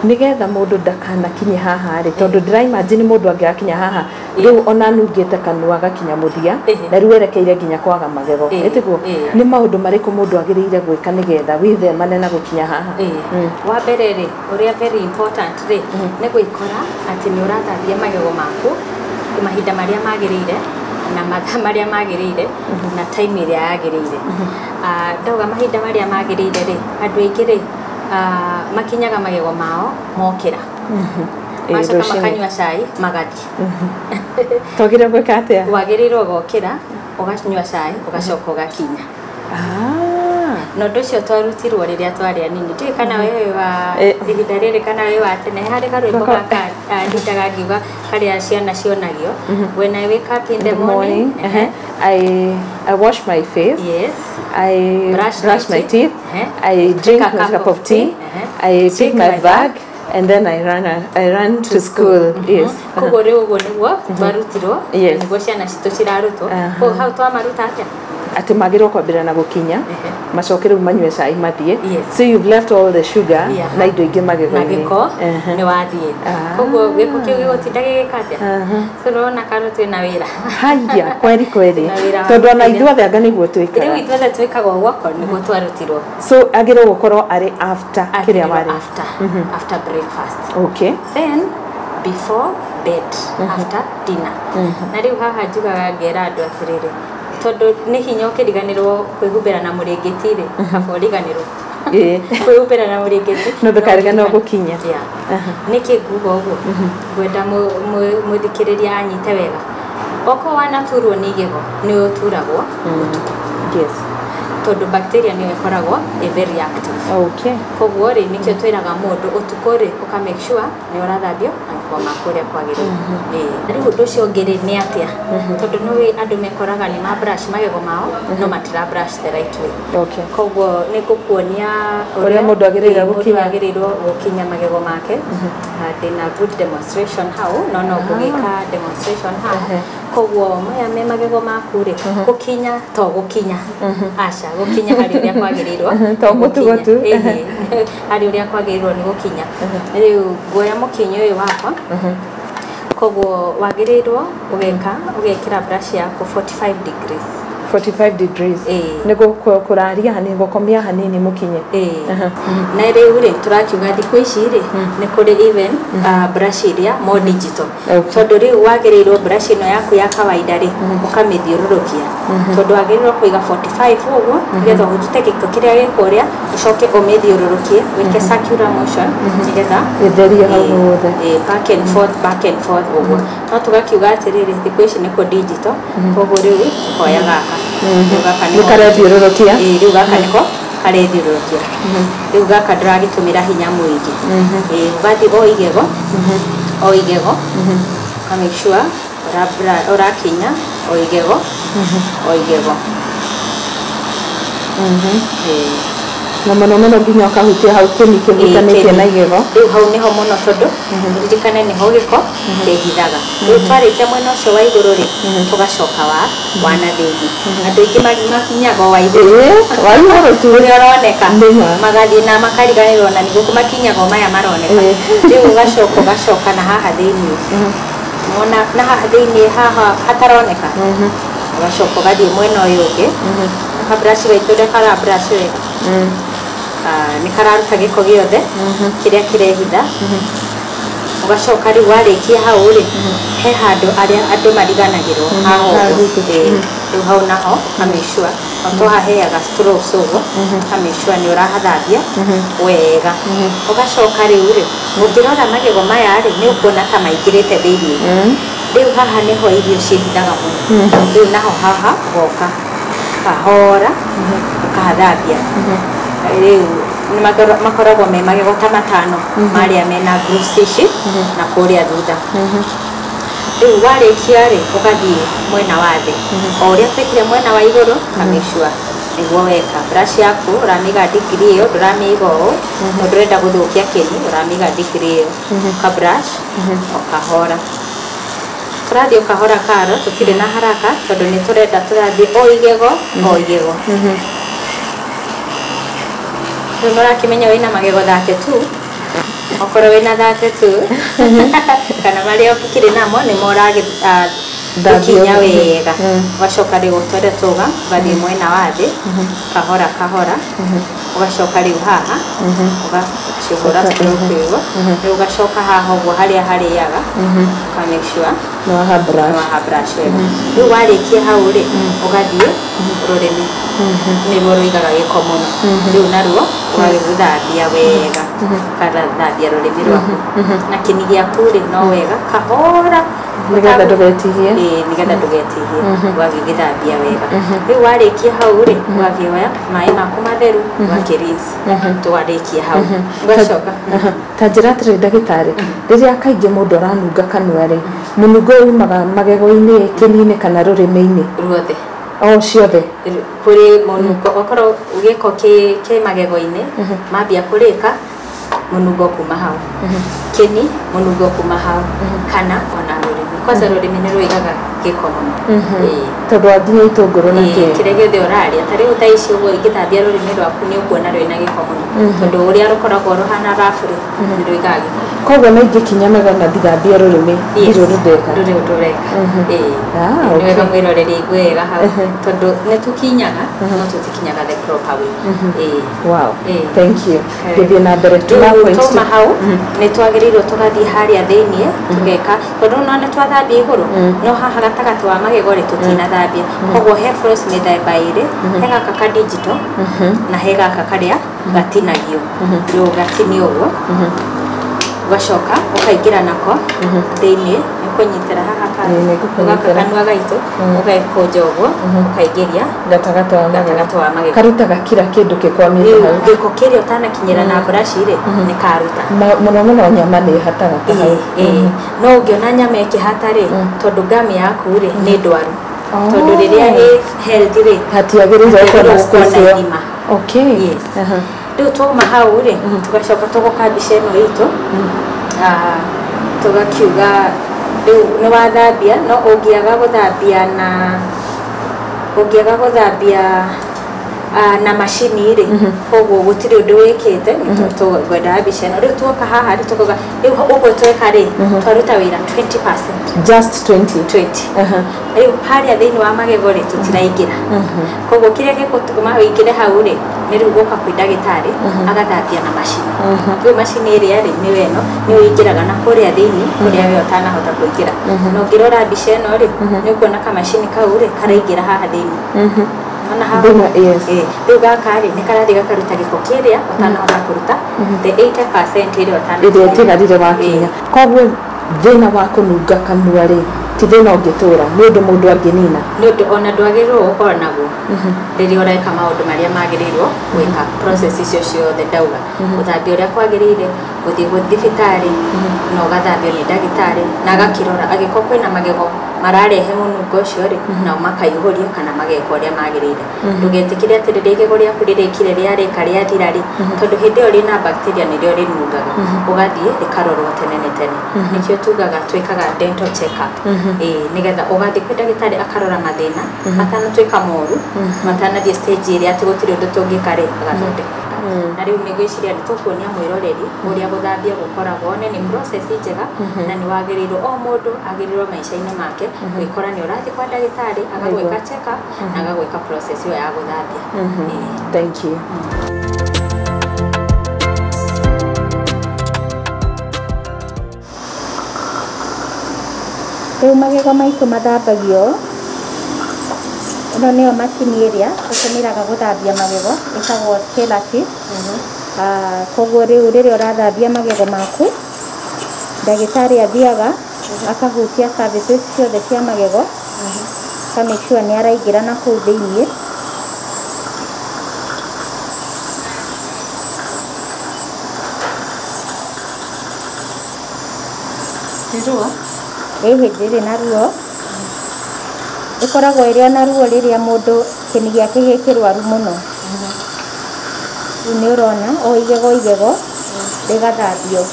nigetha mundu ndakanakinye haha ri tondu ndiraimagine mundu angiakinya haha riu ona nungite kanua gakinya muthia na riu erekeire nginya kwaga magego etiguo ni maundu mariku mundu agiriire gwika nigetha withemane na gukinya haha wa mbere ri uria very important ri ni gwikora ati ni urathambia magego maku mahinda maria magiriire na mathaa maria magiriire na time iria yagiriire ndauga mahinda maria magiriire ri andu aingi ri makinyaga magego mao mokira macoka makanyua cai magathi togire gwika atia wagirirwo gokira uganyua cai ugacoka ugakinya no ndocio twarutirwo riria twari anini ndi kana wewe wa ihinda riri kana wewe wa tene hari karwimbo gaka nditaga ngiuga karia ciana cionagio when I wake up in the morning I wash my face. Yes. I brush my teeth. I drink a cup of tea. I pick my bag. And then I run to school. Yes. Kugore ugo niguo twarutirwo niguo ciana citu cirarutwo ko hau twamaruta atia ati magirwo kwambira na gukinya macokere manywe cai mathie so you've left all the sugar na indo ingi magego-ini ni wathie koguo giko kiu gigotinda gigikatia turona karoti na wira haya kweri tondu ona ithuothe anga niguo twikaga riu ithuothe twikaga gwako niguo twarutirwo so agirwo gukorwo ari after kiria wari after breakfast okay then before bed after dinner na riu haha njugaga ngera andu atiriri tondu ni hinya ukiriganirwo kwihumbira na muringiti ri kaba uriganirwo kwihumbira na muringiti no ndukariganirwo gukinya niki nguga uguo gwenda muthikiriria anyite wega oko wanaturwo ni igego ni uturagwo yes tondu bacteria ni ikoragwo very active okay koguo ri nikio twiraga mundu utuko ri uka make sure ni urathambio angwa makuria kwagirira riu undu ucio ngiri ni atia tondu no we andu mekoraga ni ma brush magego mao no matira brush the right way okay koguo ni gukuonia uria mundu agirira gukinya magego make ndina good demonstration how no gugika demonstration how koguo maya me magego maku ri gukinya to gukinya aca gukinya hari uria kwagirirwo to mutugotu hari uria kwagirirwo ni gukinya riu ngoya mukinyo uyu wakwa koguo wagirirwo ugekira brush yako 45 degrees nego kuraria hanini gukomia hanini mukinye na riu ri turakiuga thikũ ici ri ni kuri even brush iria more digital tondu riu wagirirwo brush ino yaku ya kawaida ri ukamithiururukia tondu wagirirwo kuiga 45 uguo nigetha uhute giko kiria gikuria ucoke umithiururukie wike circular motion nigetha itheria hau hothe back and forth uguo no tugakiuga atiriri thikũ ici ni ku digital koguo riu koya gaka ni karethiururukia riu gaka niko karethiururukia riu gaka ndiragitumira hinya muingi ugathi o igego ka make sure urakinya o igego na mono nginya ukahutia hau kimikihutanĩtie na igego riu hau niho muno tondu ririkane niho giko kehithaga riu twarikia mwena ucio wa iguru ri tugacoka wana thithi andu ingi makinyaga wa iguru tu uroneka magathi na makariganirwo na niguo makinyaga maya maroneka riu ugacoka na haha thiini mona na haha thiini haha hataroneka ugacoka ugathie mwena uyu ungi ka brush gaitu ndekara brush wega ni kararuta giko giothe kiria kirehitha ugacoka riu warikia hau ri he handu aria andu mariganagirwo haho riu hau naho kamishua to haheaga straws uguo kamishua ni urahathambia wega ugacoka riu ri ungirora magego maya ri ni ukuona ta maingirite thiini riu haha niho irio cihithaga muno riu naho haha goka kahora ukahathambia riu makoragwo me magego ta matano maria mena grooves na kuria thutha riu warikia ri ugathie mwena wa thi o uria twekire mwena wa iguru kamishua niguo weka brush yaku uramiga degree iyo nduramiga ũũ ndurenda guthukia kini uramiga degree iyo ka brush ukahora turathie ukahora karo tutire na haraka tondu ni turenda turathie o igego Nora kimenya wina magego 32 Kora wena thate tu. Kana maria ukikire namo ni morage Kinya wega ugacoka riu twende tuga bathi mwena wa thi kahora kahora ugacoka riu haha ugacihura kiugo riu ugacoka haha uguo haria hariaga ka make sure no ha brush riu warikia hau ri ugathie rurimi ni ruo ruigaga giko muno riu naruo ugagithambia wega kana thambia rurimi rwaku na kini giaku ri no wega kahora nigetha ndugetihie nigetha ndugetihie ugagithambia wega riu warikia hau ri ugakioya mai maku matheru ugakirinse twarikia hau ugacoka ta njira atiri ndagitari riria kaingi mundu aranunga kanua ri munungo umaga magego-ini kinini kana rurimi-ini ruothe o ciothe kuri munungo okoro ugiko ki magego-ini mambia kurika munungo kuma hau kini munungo kuma hau kana ona rurimi kwanza rurimi ni ruigaga giko muno tondu anginya itunguru na kire giothe uraria tari utaici uguo igithambia rurimi rwaku ni ukuona rwina giko muno tondu uria rukoragwo ruhana rafuri ni ruigaga giko koguo na ingikinya magana thambia rurimi ndiru rudeka ni wega mwiroreri igwega hau tondu ni tukinyaga no tutikinyaga the proper way wow thank you githie na mbere tuma hau ni twagirirwo tugathie haria thiini tugeka tondu no ni twathambia iguru no haha gatagati wa magego ri tutinathambia koguo he floss mithemba iri he gaka ka digital na he gaka karia gatinagio riu gatini uguo ugacoka ukaingira nako thiini ukunyitira haha kanua gaitu ugakunja uguo ukaingiria gatagati wa magego karutaga kira kindu gikwamite hau giko kiria utanakinyira na brush ri ni karuta muno nyama ni hataga no ungiona nyama ikihata ri tondu ngami yaku ri ni ndwaru tondu riria healthy ri hatiagiriire kuona ngima okay yes riu tuma hau ri tugacoka tugoka mbica ino itu tugakiuga riu ni wathambia no ungiaga guthambia na machine ri koguo gutiri undu wikite tugwenda mbica ino riu tuoka haha ri tukuga riu uguo tweka ri twaruta wira 20% just 20 riu haria thiini wa magego ri tutiraingira koguo kiria gikutuma wingire hau ri ni riu guka kwi ndagitari agathambia na machine riu machine iria ri ni weno ni uingiraga na kuria thiini kuria we utanahota kuingira no ngirora mbica ino ri ni ukuona ka machine kau ri karaingira haha thiini ana haha riu gaka ri ni karathi gakaruta giko kiria utanahota kuruta the 80% iria utigarire wakinya koguo thina wa kununga kanua ri ti thina ungitura ni undu mundu anginina ni undu ona ndwagirirwo gukora naguo riria ureka maundu maria magirirwo gwika process icio ciothe ndauga uthambia uria kwagirire guthii thibitari no gathambio ni ndagitari na agakirora agiko kwina magego mararehe munungo ucio ri na makaihũria kana mageka uria magirire ndugetikire ati riria igego riaku ririkire riarika riathira ri tondu hindi io rina bacteria nirio rinungaga ugathie rikarorwo tene nikio tugaga twikaga dental check up nigetha ugathie kwi ndagitari akarora mathina matanatuika moru matanathie stage iria ati gutiri undu tungika ri agathondeka na riu nigwiciria ni tukuonia mwiroreri uria guthambia gukoragwo ni process njega na ni wagirirwo o mundu agirirwo maisha-ini make gwikora ni urathi kwa ndagitari agagwika check up na agagwika process iyo ya guthambia thank you riu magego maitu mathambagio ino niyo macini iria utumiraga guthambia magego itagwo scaler koguo riu riria urathambia magego maku ndagitari athiaga akahutia services ciothe cia magego ka make sure ni araingira na kuu thiini hindi na ruo ikoragwo iri na ruo riria mundu kini giake gikirwaru muno ni urona o igego rigathambio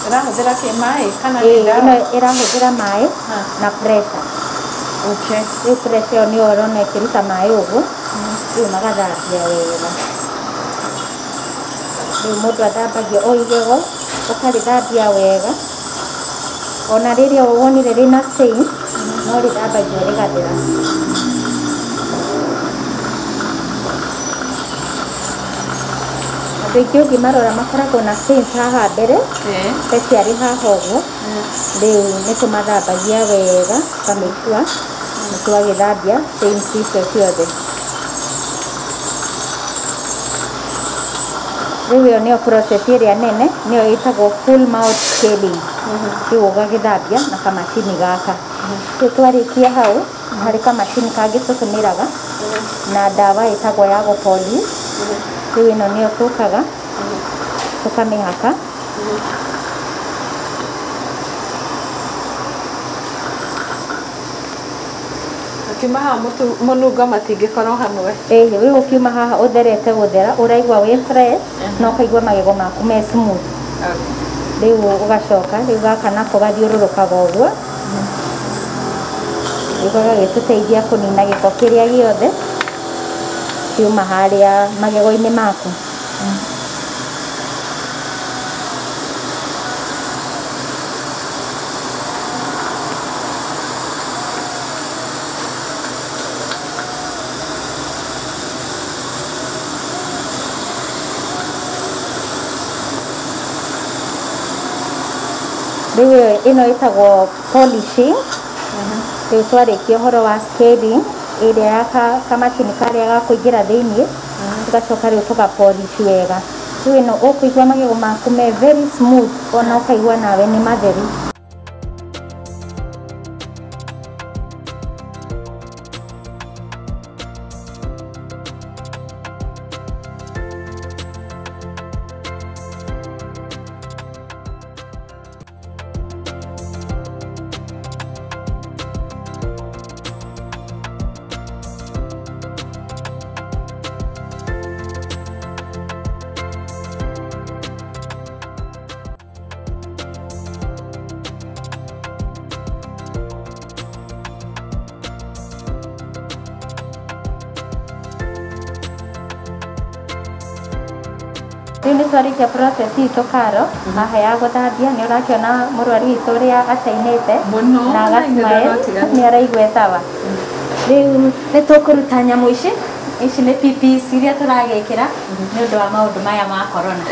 irahuthira mai kana irahuthira mai na pressure okay riu pressure ni urona ikiruta mai uguo rĩu magathambia wega rĩu mũndũ athambagia o igego ũkarĩthambia wega ona rĩrĩa wonire rĩna stain no rĩthambagio rĩgathera andũ aingĩ ũngĩmarora makoragwo na stains haha mbere especially haha ũguo rĩu nĩtũmathambagia wega tukamĩkua nĩtwagĩthambia stains icio ciothe rĩu ĩyo nĩyo process ĩrĩa nene nĩyo ĩtagwo full mouth scaling rĩu ũgagĩthambia na kamacini gaka rĩu twarĩkia hau harĩ kamacini kangĩ tũtũmĩraga na ndawa ĩtagwo ya gũpolish rĩu ĩno nĩyo tũkaga tũkamĩhaka Kiuma haha mũnungo matingĩkorwo hamwe. Rĩu ũkiuma haha ũtherete gũthera ũraigua wĩ fresh na ũkaigua magego maku me smooth. Rĩu ũgacoka rĩu gaka nako gathiũrũrũkaga ũguo. Rĩu gagagĩtũteithia kũnina gĩko kĩrĩa gĩothe kiuma harĩa magego-inĩ maku. Rĩu ĩno ĩtagwo polishing. Rĩu twarĩkia ũhoro wa scaling ĩrĩa ya kamacini karĩa gakũingĩra thĩiniĩ tũgacoka rĩu tũgapolish wega. Rĩu ĩno ũkũigua magego maku me very smooth ona ũkaigua nawe nĩ matheru. Rĩu nĩtwarĩkia process itũ Karo haha ya gũthambia nĩ ũrakĩona mũrwaru witũ ũrĩa acainĩte na agasmile nĩaraigua sawa. Rĩu nĩtũkũruta nyamũ ici nĩ PPEs iria tũragĩkĩra nĩ ũndũ wa maũndũ maya ma corona.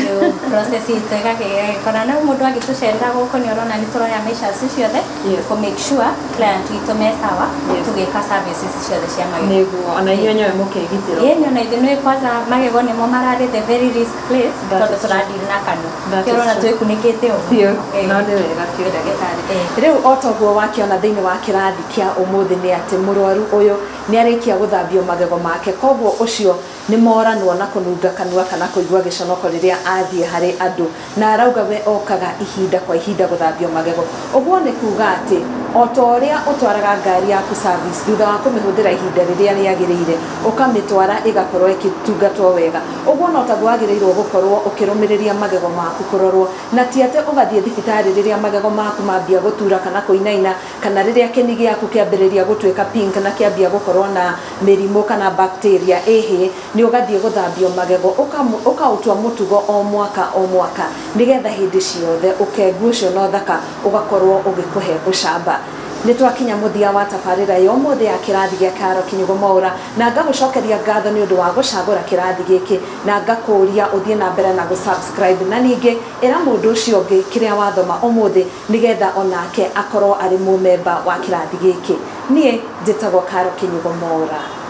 Rĩu process itũ ĩgagĩkorana na mũndũ agĩtũcerera gũkũ nĩ ũrona nĩtũroya measures ciothe to make sure client witũ me sawa tũgĩka services ciothe cia magego. Nĩguo ona inyuĩ nyowe mũkĩgitĩrwo. Ĩĩ ona ithuĩ kwanza magego nĩmo mararĩ the very risk place tondũ tũradili na kanua. Kĩrona twĩkunĩkĩte ũguo. No nĩ wega kĩo ndagĩtarĩ. Rĩu o toguo wakĩona thĩinĩ wa kĩrathi kĩa ũmũthĩ nĩ atĩ mũrwaru ũyũ nĩarĩkia gũthambio magego make, koguo ũcio nĩ moranwo na kũnunga kanua kana kũigua gĩconoko rĩrĩa athiĩ harĩ andũ, na arauga we okaga ihinda kwa ihinda gũthambio magego. Ũguo nĩ kuga atĩ o ta ũrĩa ũtwaraga ngari yaku service thutha wa kũmĩhũthĩra ihinda rĩrĩa rĩagĩrĩire ũkamĩtwara ĩgakorwo ĩkĩtungatwo wega, ũguo no taguo wagĩrĩirwo gũkorwo ũkĩrũmĩrĩria magego maku kũrorwo, na ti atĩ ũgathiĩ thibitarĩ rĩrĩa magego maku mambia gũtura kana kũinaina kana rĩrĩa kĩni gĩaku kĩambĩrĩria gũtuĩka pink na kĩambia gũkorwo na mĩrimũ kana bacteria. Ĩhĩ nĩ ũgathiĩ gũthambio magego ũkaũtua mũtugo o mwaka nĩgetha hĩndĩ ciothe ũkengu ũcio no thaka ũgakorwo ũgĩkũhe ũcamba. Nĩtwakinya mũthia wa tabarĩra ya ũmũthĩ ya kĩrathi gĩa Karo Kinyugo Mwaura, na ngagũcokeria ngatho nĩ ũndũ wa gũcagũra kĩrathi gĩkĩ na ngakũria ũthiĩ na mbere na gũsubscribe, na ningĩ ĩra mũndũ ũcio ũngĩ kĩrĩa wathoma ũmũthĩ nĩgetha onake akorwo arĩ mũmemba wa kĩrathi gĩkĩ. Niĩ njĩtagwo Karo Kinyugo Mwaura.